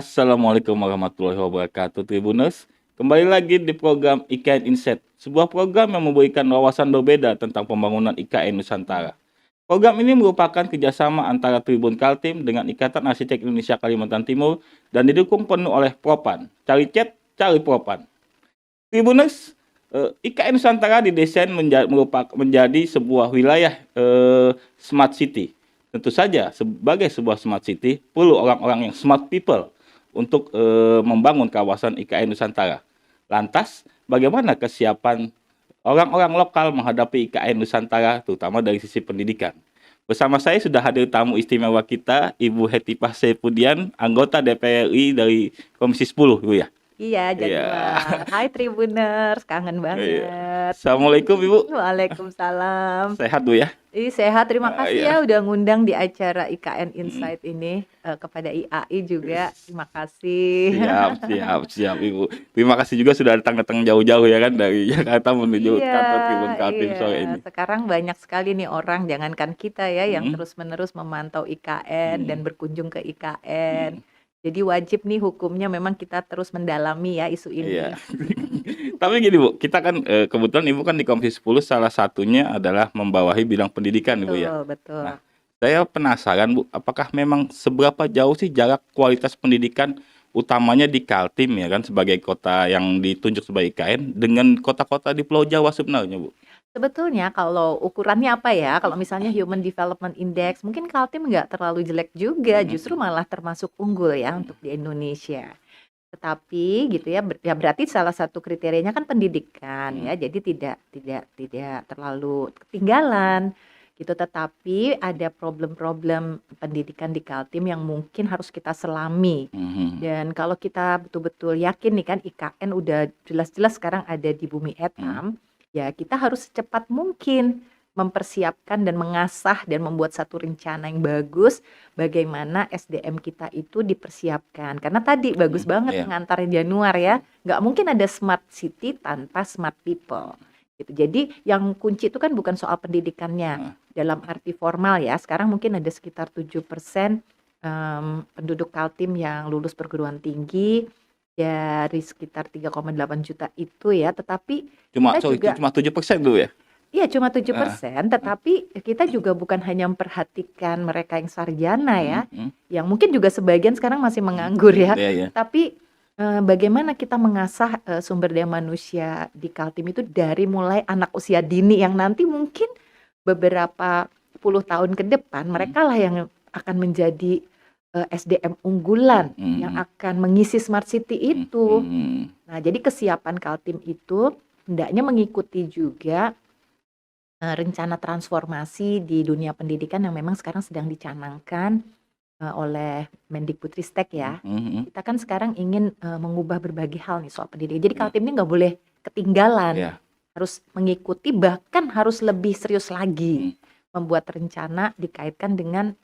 Assalamualaikum warahmatullahi wabarakatuh Tribuners. Kembali lagi di program IKN Insight, sebuah program yang memberikan wawasan berbeda tentang pembangunan IKN Nusantara. Program ini merupakan kerjasama antara Tribun Kaltim dengan Ikatan Arsitek Indonesia Kalimantan Timur dan didukung penuh oleh Propan. Cari chat, cari Propan. Tribuners, IKN Nusantara didesain menjadi sebuah wilayah smart city. Tentu saja sebagai sebuah smart city perlu orang-orang yang smart people untuk membangun kawasan IKN Nusantara. Lantas, bagaimana kesiapan orang-orang lokal menghadapi IKN Nusantara, terutama dari sisi pendidikan? Bersama saya sudah hadir tamu istimewa kita, Ibu Hetipah Saifudian, anggota DPR RI dari Komisi 10, Bu ya. Iya, jadwal. Hai Tribuners, kangen Iya. banget. Assalamualaikum Ibu. Waalaikumsalam. Sehat Bu ya? Sehat, terima kasih Iya. ya udah ngundang di acara IKN Insight ini. Kepada IAI juga, terima kasih. Siap Ibu. Terima kasih juga sudah datang jauh-jauh ya kan dari Jakarta menuju Iya, kantor Tribun Kaltim sore ini. sekarang banyak sekali nih orang, jangankan kita ya, yang Mm. terus-menerus memantau IKN dan berkunjung ke IKN. Mm. Jadi wajib nih hukumnya memang kita terus mendalami ya isu ini. Iya. Tapi gini Bu, kita kan kebetulan Ibu kan di Komisi 10 salah satunya adalah membawahi bidang pendidikan Ibu ya. Betul. Nah, saya penasaran Bu, apakah memang seberapa jauh sih jarak kualitas pendidikan utamanya di Kaltim ya kan sebagai kota yang ditunjuk sebagai IKN dengan kota-kota di Pulau Jawa sebenarnya Bu? Sebetulnya kalau ukurannya apa ya, kalau misalnya Human Development Index, mungkin Kaltim nggak terlalu jelek juga, justru malah termasuk unggul ya untuk di Indonesia. Tetapi gitu ya, ya berarti salah satu kriterianya kan pendidikan ya, jadi tidak terlalu ketinggalan gitu. Tetapi ada problem-problem pendidikan di Kaltim yang mungkin harus kita selami. Dan kalau kita betul-betul yakin nih kan IKN udah jelas-jelas sekarang ada di bumi etam, ya kita harus secepat mungkin mempersiapkan dan mengasah dan membuat satu rencana yang bagus bagaimana SDM kita itu dipersiapkan. Karena tadi bagus banget Iya. pengantar Januar ya, nggak mungkin ada smart city tanpa smart people. Gitu. Jadi yang kunci itu kan bukan soal pendidikannya dalam arti formal ya. Sekarang mungkin ada sekitar 7% penduduk Kaltim yang lulus perguruan tinggi dari sekitar 3,8 juta itu ya, tetapi Cuma kita juga 7% dulu ya? iya cuma 7%, tetapi kita juga bukan hanya memperhatikan mereka yang sarjana ya, yang mungkin juga sebagian sekarang masih menganggur ya, Iya. tapi bagaimana kita mengasah sumber daya manusia di Kaltim itu dari mulai anak usia dini yang nanti mungkin beberapa puluh tahun ke depan mereka lah yang akan menjadi SDM unggulan yang akan mengisi smart city itu. Nah, jadi kesiapan Kaltim itu hendaknya mengikuti juga rencana transformasi di dunia pendidikan yang memang sekarang sedang dicanangkan oleh Mendikbudristek ya. Kita kan sekarang ingin mengubah berbagai hal nih soal pendidikan. Jadi Kaltim ini nggak boleh ketinggalan, harus mengikuti, bahkan harus lebih serius lagi membuat rencana dikaitkan dengan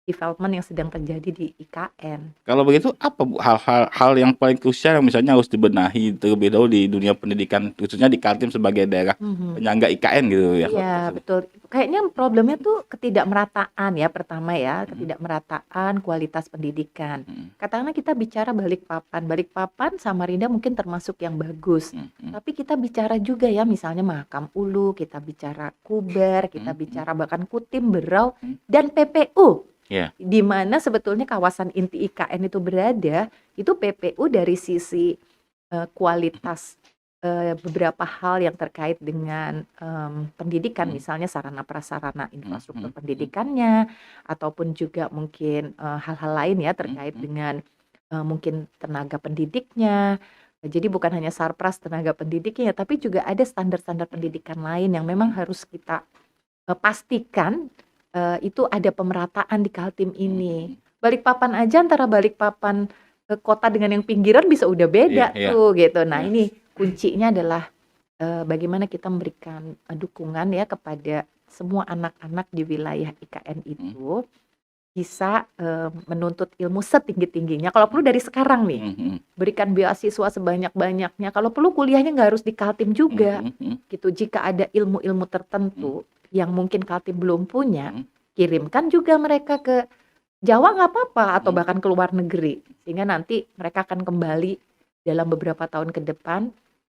development yang sedang terjadi di IKN. Kalau begitu apa Bu hal yang paling krusial yang misalnya harus dibenahi terlebih dahulu di dunia pendidikan khususnya di Kaltim sebagai daerah penyangga IKN gitu ya? Iya betul. Kayaknya problemnya tuh ketidakmerataan ya pertama ya, ketidakmerataan kualitas pendidikan. Katakanlah kita bicara Balikpapan, Samarinda mungkin termasuk yang bagus. Tapi kita bicara juga ya misalnya Mahakam Ulu, kita bicara Kuber, kita bicara bahkan Kutim, Berau, dan PPU. Di mana sebetulnya kawasan inti IKN itu berada, itu PPU dari sisi kualitas beberapa hal yang terkait dengan pendidikan, misalnya sarana prasarana infrastruktur pendidikannya, ataupun juga mungkin hal-hal lain ya terkait dengan mungkin tenaga pendidiknya. Jadi bukan hanya sarpras tenaga pendidiknya, tapi juga ada standar-standar pendidikan lain yang memang harus kita pastikan itu ada pemerataan di Kaltim ini. Balikpapan aja antara Balikpapan kota dengan yang pinggiran bisa udah beda tuh gitu. Nah ini kuncinya adalah bagaimana kita memberikan dukungan ya kepada semua anak-anak di wilayah IKN itu bisa menuntut ilmu setinggi-tingginya. Kalau perlu dari sekarang nih, berikan beasiswa sebanyak-banyaknya. Kalau perlu kuliahnya nggak harus di Kaltim juga, gitu. Jika ada ilmu-ilmu tertentu yang mungkin Kaltim belum punya, kirimkan juga mereka ke Jawa nggak apa-apa atau bahkan ke luar negeri, sehingga nanti mereka akan kembali dalam beberapa tahun ke depan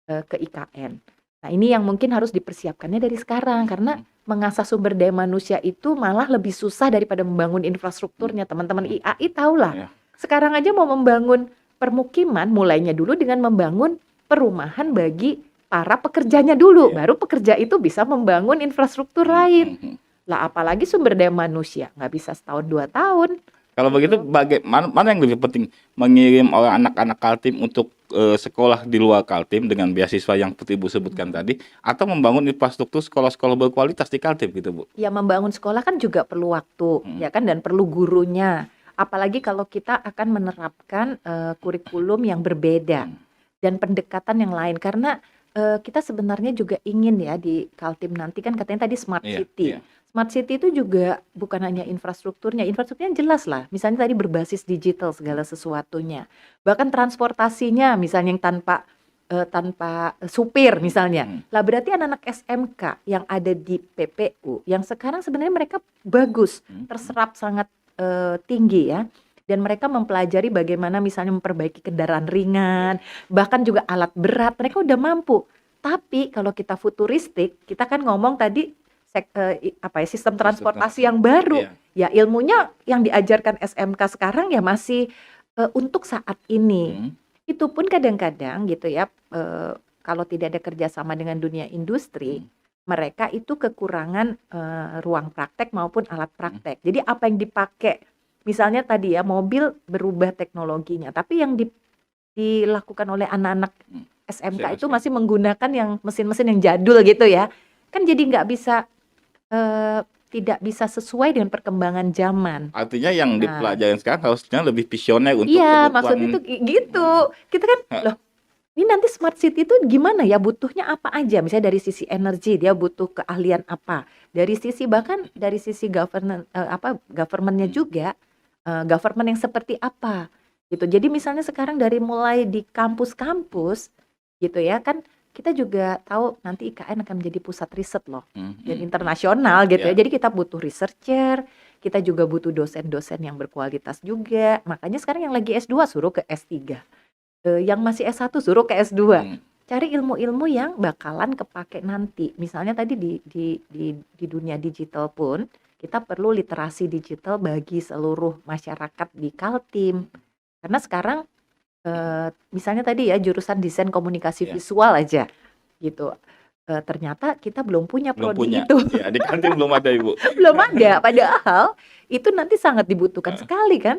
ke IKN. Nah, ini yang mungkin harus dipersiapkannya dari sekarang karena mengasah sumber daya manusia itu malah lebih susah daripada membangun infrastrukturnya. Teman-teman IAI tahulah. Ya. Sekarang aja mau membangun permukiman, mulainya dulu dengan membangun perumahan bagi para pekerjanya dulu, Iya. baru pekerja itu bisa membangun infrastruktur lain. Lah apalagi sumber daya manusia, nggak bisa setahun 2 tahun. Kalau begitu Gitu. mana yang lebih penting, mengirim orang anak-anak Kaltim untuk sekolah di luar Kaltim dengan beasiswa yang seperti Ibu sebutkan tadi, atau membangun infrastruktur sekolah-sekolah berkualitas di Kaltim gitu, Bu? Ya membangun sekolah kan juga perlu waktu, ya kan, dan perlu gurunya. Apalagi kalau kita akan menerapkan kurikulum yang berbeda dan pendekatan yang lain. Karena kita sebenarnya juga ingin ya di Kaltim nanti kan katanya tadi smart Iya, city. iya. Smart city itu juga bukan hanya infrastrukturnya jelas lah. Misalnya tadi berbasis digital segala sesuatunya. Bahkan transportasinya misalnya yang tanpa supir misalnya. Lah berarti anak-anak SMK yang ada di PPU yang sekarang sebenarnya mereka bagus, terserap sangat tinggi ya. Dan mereka mempelajari bagaimana misalnya memperbaiki kendaraan ringan, bahkan juga alat berat, mereka udah mampu. Tapi kalau kita futuristik, kita kan ngomong tadi sistem transportasi yang baru. Iya. Ya ilmunya yang diajarkan SMK sekarang ya masih untuk saat ini. Itu pun kadang-kadang gitu ya, kalau tidak ada kerjasama dengan dunia industri, mereka itu kekurangan ruang praktek maupun alat praktek. Jadi apa yang dipakai, misalnya tadi ya mobil berubah teknologinya, tapi yang dilakukan oleh anak-anak SMK itu masih menggunakan yang mesin-mesin yang jadul gitu ya. Kan jadi nggak bisa, tidak bisa sesuai dengan perkembangan zaman. Artinya yang Nah, dipelajarin sekarang harusnya lebih visioner untuk iya, kebutuhan. maksudnya tuh gitu. Kita kan, loh, ini nanti smart city itu gimana ya, butuhnya apa aja? Misalnya dari sisi energi dia butuh keahlian apa? Dari sisi bahkan dari sisi government-nya juga, government yang seperti apa gitu. Jadi misalnya sekarang dari mulai di kampus-kampus gitu ya kan, kita juga tahu nanti IKN akan menjadi pusat riset loh dan internasional gitu ya. Ya. Jadi kita butuh researcher, kita juga butuh dosen-dosen yang berkualitas juga. Makanya sekarang yang lagi S2 suruh ke S3. Yang masih S1 suruh ke S2. Cari ilmu-ilmu yang bakalan kepake nanti. Misalnya tadi di dunia digital pun kita perlu literasi digital bagi seluruh masyarakat di Kaltim. Karena sekarang misalnya tadi ya jurusan desain komunikasi visual aja gitu. Ternyata kita belum punya prodi itu. Ya, di Kaltim belum ada, Ibu. Belum ada, padahal itu nanti sangat dibutuhkan sekali kan.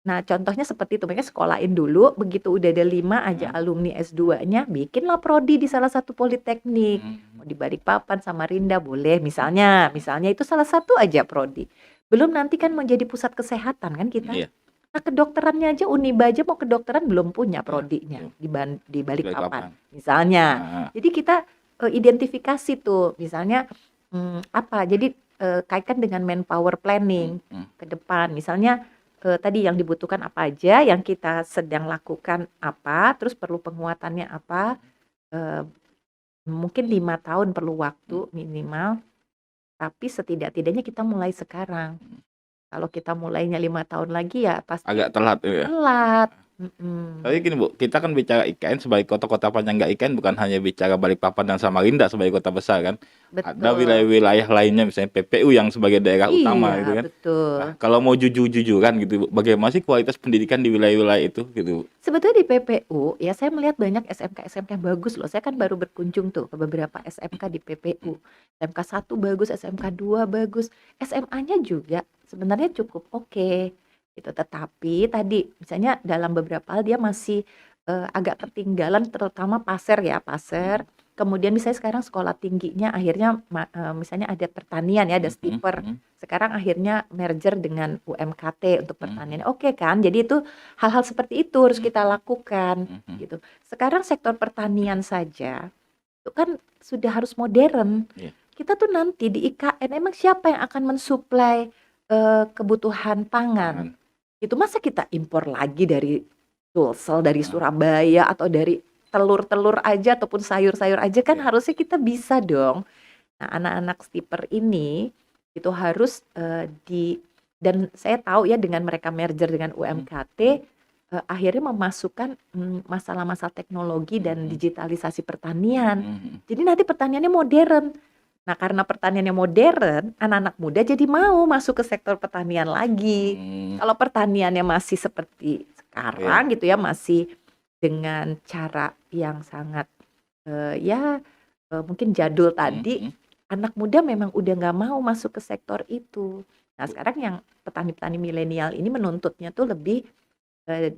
Nah, contohnya seperti itu, mereka sekolahin dulu, begitu udah ada 5 aja alumni S2-nya, bikinlah prodi di salah satu politeknik. Mau di Balikpapan, Samarinda boleh, misalnya itu salah satu aja prodi. Belum nanti kan menjadi pusat kesehatan kan kita. Iya. Nah, kedokterannya aja Uniba aja mau kedokteran belum punya prodinya di Balikpapan misalnya. Jadi kita identifikasi tuh, misalnya apa? Jadi kaitkan dengan manpower planning ke depan. Misalnya tadi yang dibutuhkan apa aja, yang kita sedang lakukan apa, terus perlu penguatannya apa. Mungkin 5 tahun perlu waktu minimal, tapi setidak-tidaknya kita mulai sekarang. Kalau kita mulainya 5 tahun lagi ya pasti Agak telat ya. telat. Tapi gini, Bu, kita kan bicara IKN sebagai kota-kota penyangga IKN, bukan hanya bicara Balikpapan dan Samarinda sebagai kota besar kan. Ada Betul. wilayah-wilayah lainnya misalnya PPU yang sebagai daerah utama gitu Iya, kan. betul. Nah, kalau mau jujur-jujuran gitu, Bu, bagaimana sih kualitas pendidikan di wilayah-wilayah itu gitu, Bu? Sebetulnya di PPU ya saya melihat banyak SMK-SMK yang bagus loh. Saya kan baru berkunjung tuh ke beberapa SMK di PPU. SMK 1 bagus, SMK 2 bagus, SMA-nya juga sebenarnya cukup oke gitu. Tetapi tadi misalnya dalam beberapa hal dia masih agak ketinggalan, terutama Pasir ya, Pasir. Kemudian misalnya sekarang sekolah tingginya akhirnya misalnya ada pertanian ya, ada Stiper. Sekarang akhirnya merger dengan UMKT untuk pertanian. Oke kan? Jadi itu hal-hal seperti itu harus kita lakukan gitu. Sekarang sektor pertanian saja itu kan sudah harus modern. Kita tuh nanti di IKN emang siapa yang akan mensuplai kebutuhan pangan? Itu masa kita impor lagi dari Sulsel, dari Surabaya atau dari telur-telur aja ataupun sayur-sayur aja kan harusnya kita bisa dong. Nah, anak-anak Stiper ini itu harus dan saya tahu ya dengan mereka merger dengan UMKT, akhirnya memasukkan masalah-masalah teknologi dan digitalisasi pertanian. Jadi nanti pertaniannya modern. Nah, karena pertaniannya modern, anak-anak muda jadi mau masuk ke sektor pertanian lagi. Kalau pertaniannya masih seperti sekarang gitu ya, masih dengan cara yang sangat mungkin jadul tadi, anak muda memang udah nggak mau masuk ke sektor itu. Nah, sekarang yang petani-petani milenial ini menuntutnya tuh lebih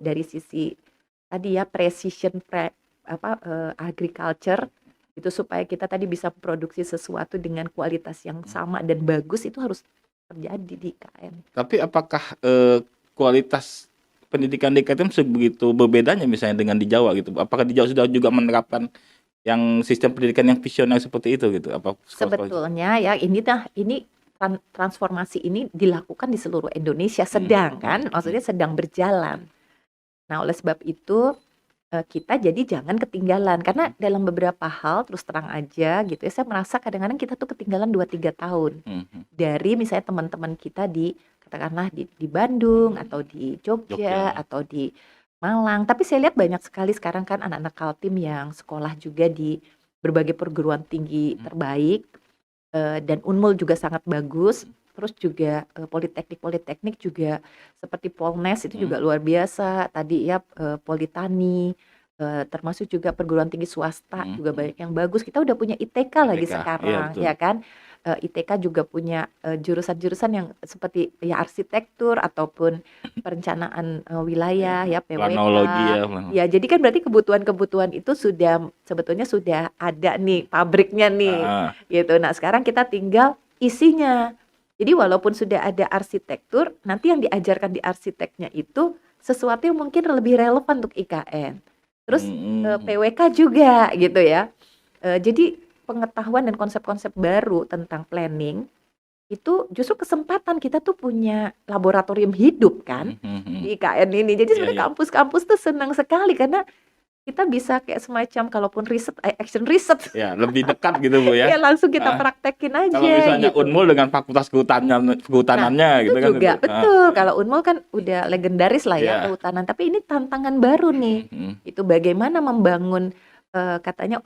dari sisi tadi ya precision agriculture itu, supaya kita tadi bisa produksi sesuatu dengan kualitas yang sama dan bagus, itu harus terjadi di IKN. Tapi apakah kualitas pendidikan di IKN sebegitu berbedanya misalnya dengan di Jawa gitu? Apakah di Jawa sudah juga menerapkan yang sistem pendidikan yang visioner seperti itu gitu? Apa Sebetulnya ya ini transformasi ini dilakukan di seluruh Indonesia, maksudnya sedang berjalan. Nah, oleh sebab itu kita jadi jangan ketinggalan, karena dalam beberapa hal terus terang aja gitu ya, saya merasa kadang-kadang kita tuh ketinggalan 2-3 tahun dari misalnya teman-teman kita katakanlah di Bandung atau di Jogja atau di Malang. Tapi saya lihat banyak sekali sekarang kan anak-anak Kaltim yang sekolah juga di berbagai perguruan tinggi terbaik, dan Unmul juga sangat bagus. Terus juga politeknik juga seperti Polnes itu juga luar biasa. Tadi ya Politani, termasuk juga perguruan tinggi swasta juga banyak yang bagus. Kita udah punya ITK lagi sekarang, ya kan? ITK juga punya jurusan-jurusan yang seperti ya arsitektur ataupun perencanaan wilayah ya, PWK. Ya, jadi kan berarti kebutuhan-kebutuhan itu sebetulnya sudah ada nih pabriknya nih, gitu. Nah, sekarang kita tinggal isinya. Jadi walaupun sudah ada arsitektur, nanti yang diajarkan di arsiteknya itu sesuatu yang mungkin lebih relevan untuk IKN. Terus PWK juga gitu ya. Jadi pengetahuan dan konsep-konsep baru tentang planning itu justru kesempatan kita tuh punya laboratorium hidup kan di IKN ini. Jadi sebenarnya kampus-kampus tuh senang sekali karena kita bisa kayak semacam kalaupun action research. Ya, lebih dekat gitu Bu ya. Ya, langsung kita praktekin aja. Kalau misalnya gitu. Unmul dengan fakultas kehutanannya nah, gitu itu kan. Juga betul. Kalau Unmul kan udah legendaris lah ya kehutanan. Tapi ini tantangan baru nih. Itu bagaimana membangun katanya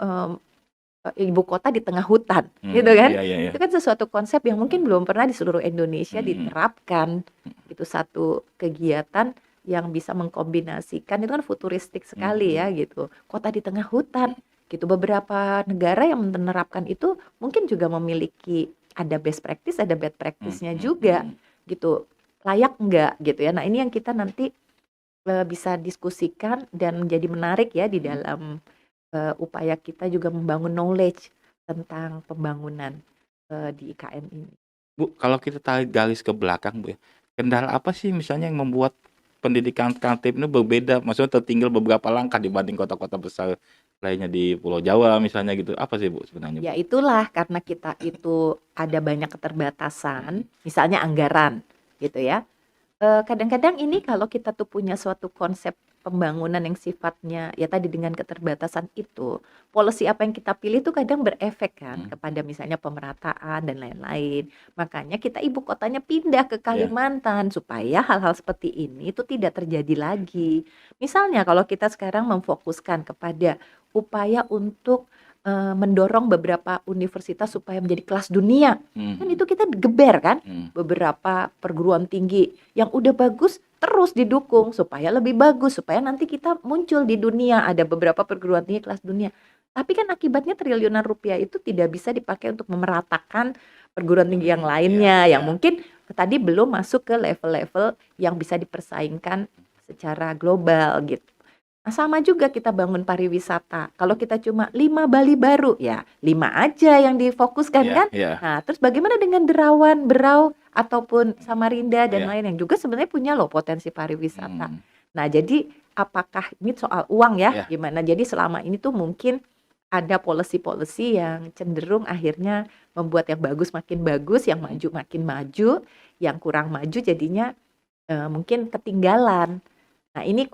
ibu kota di tengah hutan, gitu kan? Itu kan sesuatu konsep yang mungkin belum pernah di seluruh Indonesia diterapkan. Itu satu kegiatan yang bisa mengkombinasikan, itu kan futuristik sekali ya gitu. Kota di tengah hutan gitu. Beberapa negara yang menerapkan itu mungkin juga memiliki ada best practice, ada bad practice-nya juga gitu. Layak enggak gitu ya. Nah, ini yang kita nanti bisa diskusikan dan menjadi menarik ya di dalam upaya kita juga membangun knowledge tentang pembangunan di IKN ini. Bu, kalau kita tarik garis ke belakang Bu ya, kendala apa sih misalnya yang membuat pendidikan Kaltim ini berbeda, maksudnya tertinggal beberapa langkah dibanding kota-kota besar lainnya di Pulau Jawa misalnya gitu, apa sih Bu sebenarnya? Ya itulah, karena kita itu ada banyak keterbatasan, misalnya anggaran gitu ya. Kadang-kadang ini kalau kita tuh punya suatu konsep pembangunan yang sifatnya ya tadi dengan keterbatasan itu, policy apa yang kita pilih tuh kadang berefek kan kepada misalnya pemerataan dan lain-lain. Makanya kita ibu kotanya pindah ke Kalimantan supaya hal-hal seperti ini itu tidak terjadi lagi. Misalnya kalau kita sekarang memfokuskan kepada upaya untuk mendorong beberapa universitas supaya menjadi kelas dunia, kan itu kita geber kan, beberapa perguruan tinggi yang udah bagus terus didukung supaya lebih bagus, supaya nanti kita muncul di dunia, ada beberapa perguruan tinggi kelas dunia. Tapi kan akibatnya triliunan rupiah itu tidak bisa dipakai untuk memeratakan perguruan tinggi yang lainnya, yang mungkin tadi belum masuk ke level-level yang bisa dipersaingkan secara global gitu. Nah, sama juga kita bangun pariwisata. Kalau kita cuma 5 Bali baru, ya 5 aja yang difokuskan kan. Nah, terus bagaimana dengan Derawan, Berau, ataupun Samarinda dan lain yang juga sebenarnya punya loh potensi pariwisata. Nah, jadi apakah ini soal uang ya? Gimana? Jadi selama ini tuh mungkin ada policy-policy yang cenderung akhirnya membuat yang bagus makin bagus, yang maju makin maju, yang kurang maju jadinya mungkin ketinggalan. Nah, ini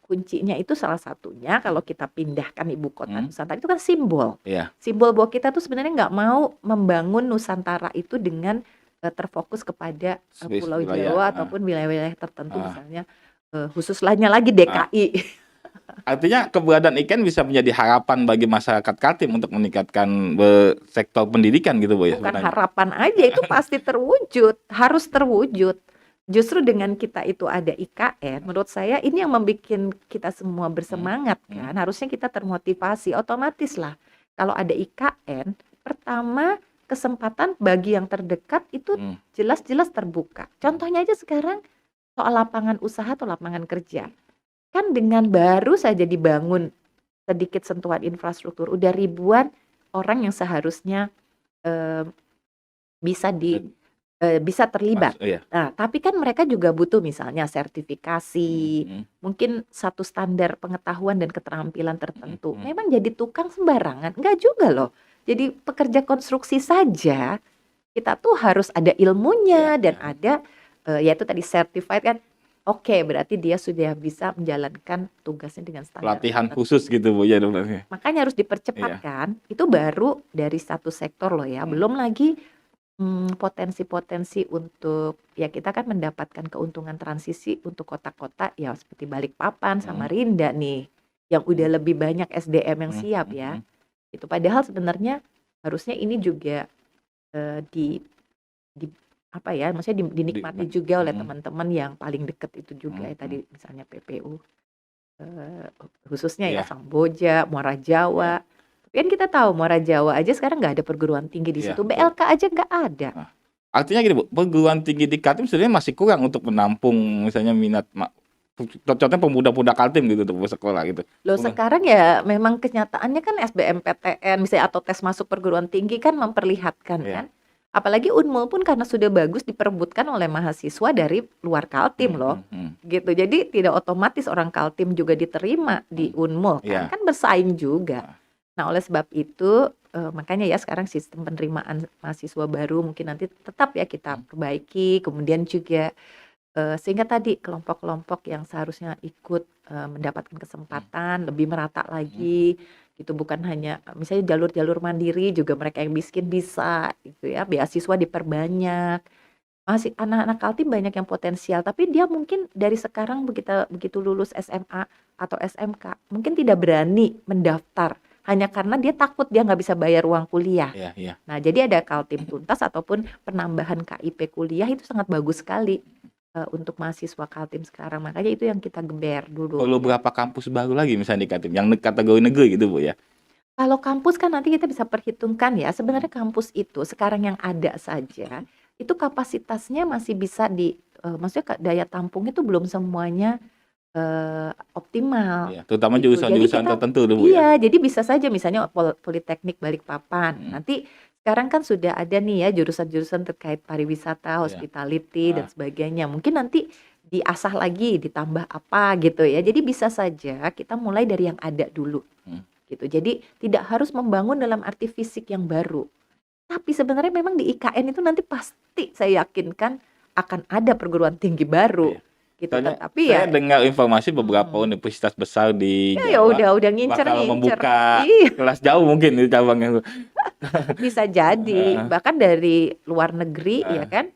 kuncinya itu salah satunya kalau kita pindahkan ibu kota Nusantara itu kan simbol. Simbol bahwa kita tuh sebenarnya nggak mau membangun Nusantara itu dengan terfokus kepada Space Pulau wilayah. Jawa ataupun wilayah-wilayah tertentu misalnya khusus lainnya lagi DKI. Artinya keberadaan IKN bisa menjadi harapan bagi masyarakat Kaltim untuk meningkatkan sektor pendidikan gitu Bu ya Bukan sebenarnya. harapan aja, itu pasti terwujud, harus terwujud. Justru dengan kita itu ada IKN, menurut saya ini yang membuat kita semua bersemangat kan. Harusnya kita termotivasi, otomatis lah. Kalau ada IKN, pertama kesempatan bagi yang terdekat itu jelas-jelas terbuka. Contohnya aja sekarang soal lapangan usaha atau lapangan kerja. Kan dengan baru saja dibangun sedikit sentuhan infrastruktur, udah ribuan orang yang seharusnya eh, bisa terlibat. Iya. Nah, tapi kan mereka juga butuh misalnya sertifikasi, mungkin satu standar pengetahuan dan keterampilan tertentu. Memang jadi tukang sembarangan? Enggak juga loh. Jadi pekerja konstruksi saja, kita tuh harus ada ilmunya dan ada, yaitu tadi certified kan. Oke, berarti dia sudah bisa menjalankan tugasnya dengan standar Pelatihan tertentu. khusus gitu Bu ya dokter. Makanya harus dipercepat kan. Itu baru dari satu sektor loh ya. Belum lagi potensi-potensi untuk ya kita kan mendapatkan keuntungan transisi untuk kota-kota ya seperti Balikpapan, Samarinda nih yang udah lebih banyak SDM yang siap ya. Itu padahal sebenarnya harusnya ini juga di apa ya, maksudnya dinikmati juga oleh teman-teman yang paling dekat itu juga ya tadi misalnya PPU khususnya ya Samboja, Muara Jawa. Kan kita tahu Muara Jawa aja sekarang nggak ada perguruan tinggi di situ, BLK aja nggak ada. Artinya gini Bu, perguruan tinggi di Kaltim sebenarnya masih kurang untuk menampung misalnya minat contohnya pemuda-pemuda Kaltim gitu untuk bersekolah gitu. Loh sekarang ya memang kenyataannya kan SBMPTN misalnya atau tes masuk perguruan tinggi kan memperlihatkan kan. Apalagi Unmul pun karena sudah bagus diperebutkan oleh mahasiswa dari luar Kaltim loh. Gitu. Jadi tidak otomatis orang Kaltim juga diterima di Unmul kan bersaing juga. Nah, oleh sebab itu makanya ya sekarang sistem penerimaan mahasiswa baru mungkin nanti tetap ya kita perbaiki, kemudian juga sehingga tadi kelompok-kelompok yang seharusnya ikut mendapatkan kesempatan lebih merata lagi gitu, bukan hanya misalnya jalur-jalur mandiri juga mereka yang miskin bisa gitu ya, beasiswa diperbanyak. Masih anak-anak Kaltim banyak yang potensial, tapi dia mungkin dari sekarang begitu lulus SMA atau SMK mungkin tidak berani mendaftar hanya karena dia takut dia nggak bisa bayar uang kuliah. Nah, jadi ada Kaltim Tuntas ataupun penambahan KIP kuliah itu sangat bagus sekali untuk mahasiswa Kaltim sekarang. Makanya itu yang kita geber dulu. Perlu berapa kampus baru lagi misalnya di Kaltim yang kategori negeri gitu Bu ya? Kalau kampus kan nanti kita bisa perhitungkan ya. Sebenarnya kampus itu sekarang yang ada saja itu kapasitasnya masih bisa maksudnya daya tampung itu belum semuanya optimal. Terutama gitu. jurusan-jurusan tertentu Bu ya. Jadi bisa saja misalnya Politeknik Balikpapan. Nanti sekarang kan sudah ada nih ya jurusan-jurusan terkait pariwisata, hospitality dan sebagainya. Mungkin nanti diasah lagi, ditambah apa gitu ya. Jadi bisa saja kita mulai dari yang ada dulu. Gitu. Jadi tidak harus membangun dalam arti fisik yang baru. Tapi sebenarnya memang di IKN itu nanti pasti saya yakinkan akan ada perguruan tinggi baru. Gitu. Tetapi saya dengar informasi beberapa universitas besar di Jawa udah ngincer bakal membuka kelas jauh mungkin di cabangnya. Bisa jadi bahkan dari luar negeri ya kan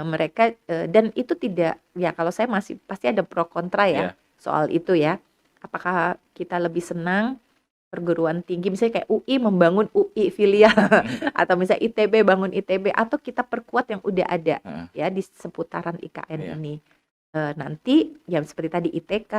mereka dan itu tidak ya kalau saya masih pasti ada pro kontra ya soal itu ya. Apakah kita lebih senang perguruan tinggi misalnya kayak UI membangun UI filial atau misalnya ITB bangun ITB atau kita perkuat yang udah ada ya di seputaran IKN ini. Nanti ya seperti tadi ITK,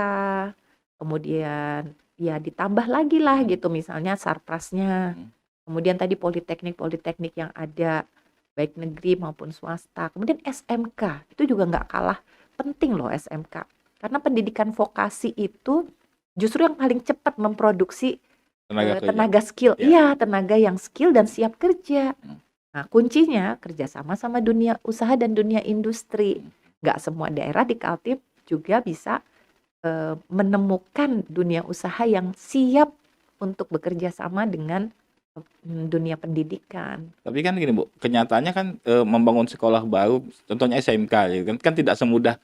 kemudian ya ditambah lagi lah gitu misalnya sarprasnya, kemudian tadi politeknik yang ada baik negeri maupun swasta, kemudian SMK itu juga nggak kalah penting loh SMK karena pendidikan vokasi itu justru yang paling cepat memproduksi tenaga skill, tenaga yang skill dan siap kerja. Nah kuncinya kerjasama sama dunia usaha dan dunia industri. Nggak semua daerah di Kaltim juga bisa menemukan dunia usaha yang siap untuk bekerja sama dengan dunia pendidikan. Tapi kan gini Bu, kenyataannya kan membangun sekolah baru, contohnya SMK ya, kan tidak semudah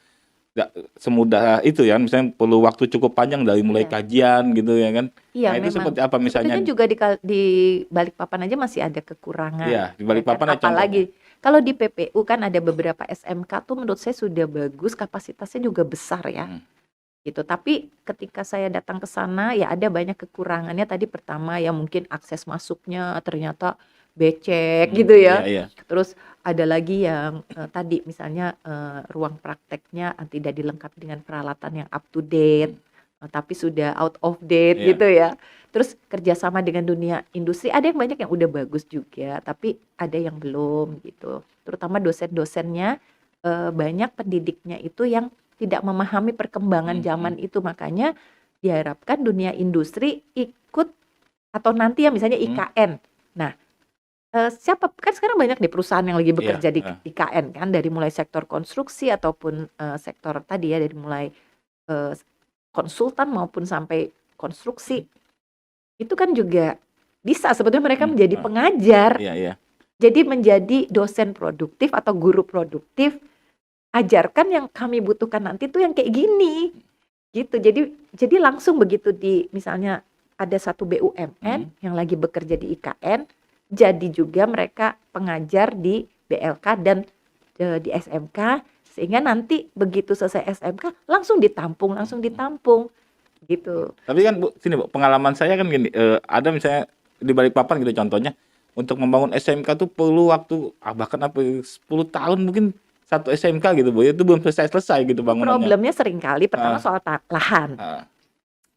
itu ya, misalnya perlu waktu cukup panjang dari mulai kajian gitu ya kan. Iya, nah itu memang. seperti apa misalnya? Sebetulnya juga di Balikpapan aja masih ada kekurangan. Iya, di Balikpapan ya kan? Apalagi Kalau di PPU kan ada beberapa SMK tuh menurut saya sudah bagus, kapasitasnya juga besar ya. Gitu. Tapi ketika saya datang ke sana ya ada banyak kekurangannya. Tadi pertama ya mungkin akses masuknya ternyata becek gitu ya. Iya. Terus ada lagi yang tadi misalnya ruang prakteknya tidak dilengkapi dengan peralatan yang up to date, tapi sudah out of date Iya. gitu ya. Terus kerjasama dengan dunia industri ada yang banyak yang udah bagus juga, tapi ada yang belum gitu. Terutama dosen-dosennya banyak pendidiknya itu yang tidak memahami perkembangan zaman itu, makanya diharapkan dunia industri ikut atau nanti ya misalnya IKN. Nah, siapa kan sekarang banyak nih perusahaan yang lagi bekerja di IKN kan, dari mulai sektor konstruksi ataupun sektor tadi ya, dari mulai konsultan maupun sampai konstruksi. Itu kan juga bisa sebetulnya mereka menjadi pengajar. Iya. Jadi menjadi dosen produktif atau guru produktif, ajarkan yang kami butuhkan nanti tuh yang kayak gini. Gitu. Jadi langsung begitu di misalnya ada satu BUMN yang lagi bekerja di IKN, jadi juga mereka pengajar di BLK dan di SMK, sehingga nanti begitu selesai SMK langsung ditampung gitu. Tapi kan Bu, sini Bu, pengalaman saya kan gini, ada misalnya di Balikpapan gitu contohnya, untuk membangun SMK tuh perlu waktu bahkan 10 tahun mungkin satu SMK gitu Bu, itu belum selesai gitu bangunannya. Problemnya seringkali pertama soal lahan.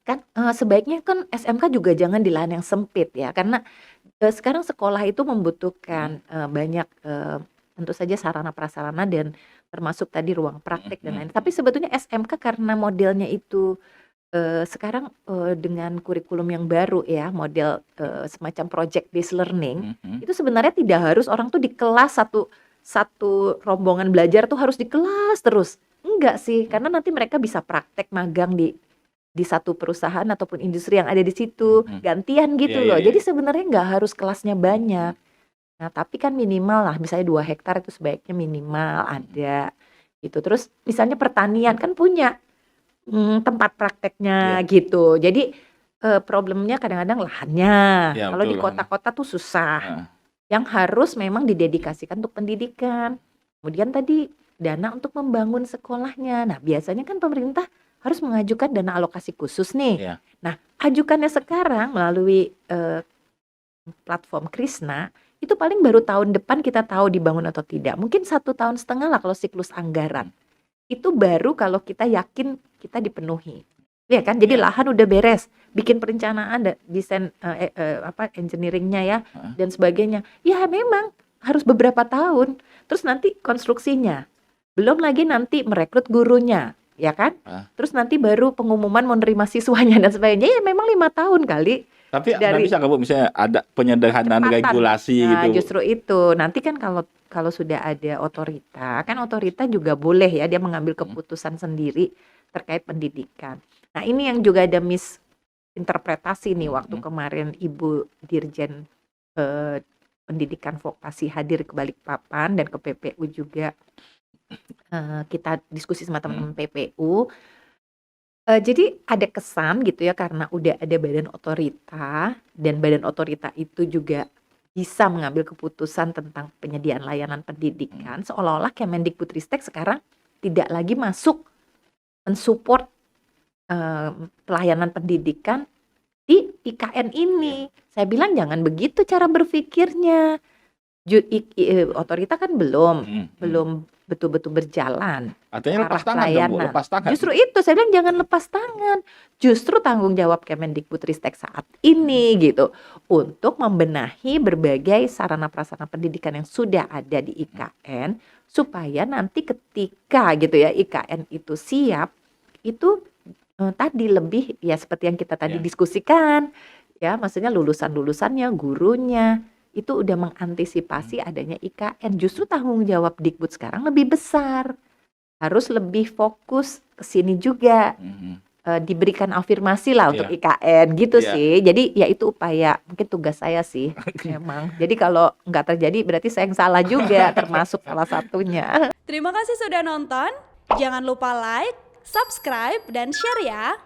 Kan sebaiknya kan SMK juga jangan di lahan yang sempit ya, karena sekarang sekolah itu membutuhkan banyak tentu saja sarana prasarana dan termasuk tadi ruang praktek dan lain. Tapi sebetulnya SMK karena modelnya itu sekarang dengan kurikulum yang baru ya, model semacam project based learning, itu sebenarnya tidak harus orang tuh di kelas satu rombongan belajar tuh harus di kelas terus. Enggak sih, karena nanti mereka bisa praktek magang di satu perusahaan ataupun industri yang ada di situ, gantian gitu loh. Jadi sebenarnya nggak harus kelasnya banyak. Nah, tapi kan minimal lah, misalnya 2 hektar itu sebaiknya minimal ada gitu. Terus misalnya pertanian kan punya tempat prakteknya gitu. Jadi problemnya kadang-kadang lahannya. Kalau di kota-kota tuh susah. Yang harus memang didedikasikan untuk pendidikan. Kemudian tadi dana untuk membangun sekolahnya. Nah, biasanya kan pemerintah harus mengajukan dana alokasi khusus nih. Nah, ajukannya sekarang melalui platform Krisna, itu paling baru tahun depan kita tahu dibangun atau tidak. Mungkin 1,5 tahun lah kalau siklus anggaran. Itu baru kalau kita yakin kita dipenuhi. Ya kan? Jadi lahan udah beres, bikin perencanaan, desain engineeringnya ya dan sebagainya. Ya memang harus beberapa tahun. Terus nanti konstruksinya. Belum lagi nanti merekrut gurunya, ya kan? Terus nanti baru pengumuman menerima siswanya dan sebagainya. Ya memang 5 tahun kali. Tapi bisa nggak Bu, misalnya ada penyederhanaan regulasi nah, gitu? Justru itu. Nanti kan kalau sudah ada otorita, kan otorita juga boleh ya dia mengambil keputusan sendiri terkait pendidikan. Nah, ini yang juga ada misinterpretasi nih waktu kemarin Ibu Dirjen Pendidikan Vokasi hadir ke Balikpapan dan ke PPU juga. Kita diskusi sama teman-teman PPU. Jadi ada kesan gitu ya, karena udah ada badan otorita dan badan otorita itu juga bisa mengambil keputusan tentang penyediaan layanan pendidikan, seolah-olah Kemendikbudristek sekarang tidak lagi masuk mensupport pelayanan pendidikan di IKN ini. Saya bilang jangan begitu cara berpikirnya. Otorita kan belum betul-betul berjalan. Artinya lepas tangan dong, Bu, lepas tangan. Justru itu saya bilang jangan lepas tangan. Justru tanggung jawab Kemendikbudristek saat ini gitu untuk membenahi berbagai sarana prasarana pendidikan yang sudah ada di IKN supaya nanti ketika gitu ya IKN itu siap, itu tadi lebih ya seperti yang kita tadi diskusikan ya, maksudnya lulusan-lulusannya, gurunya itu udah mengantisipasi adanya IKN. Justru tanggung jawab Dikbud sekarang lebih besar. Harus lebih fokus ke sini juga. Diberikan afirmasi lah untuk IKN gitu sih. Jadi ya itu upaya, mungkin tugas saya sih memang. Jadi kalau nggak terjadi berarti saya yang salah juga, termasuk salah satunya. Terima kasih sudah nonton. Jangan lupa like, subscribe, dan share ya.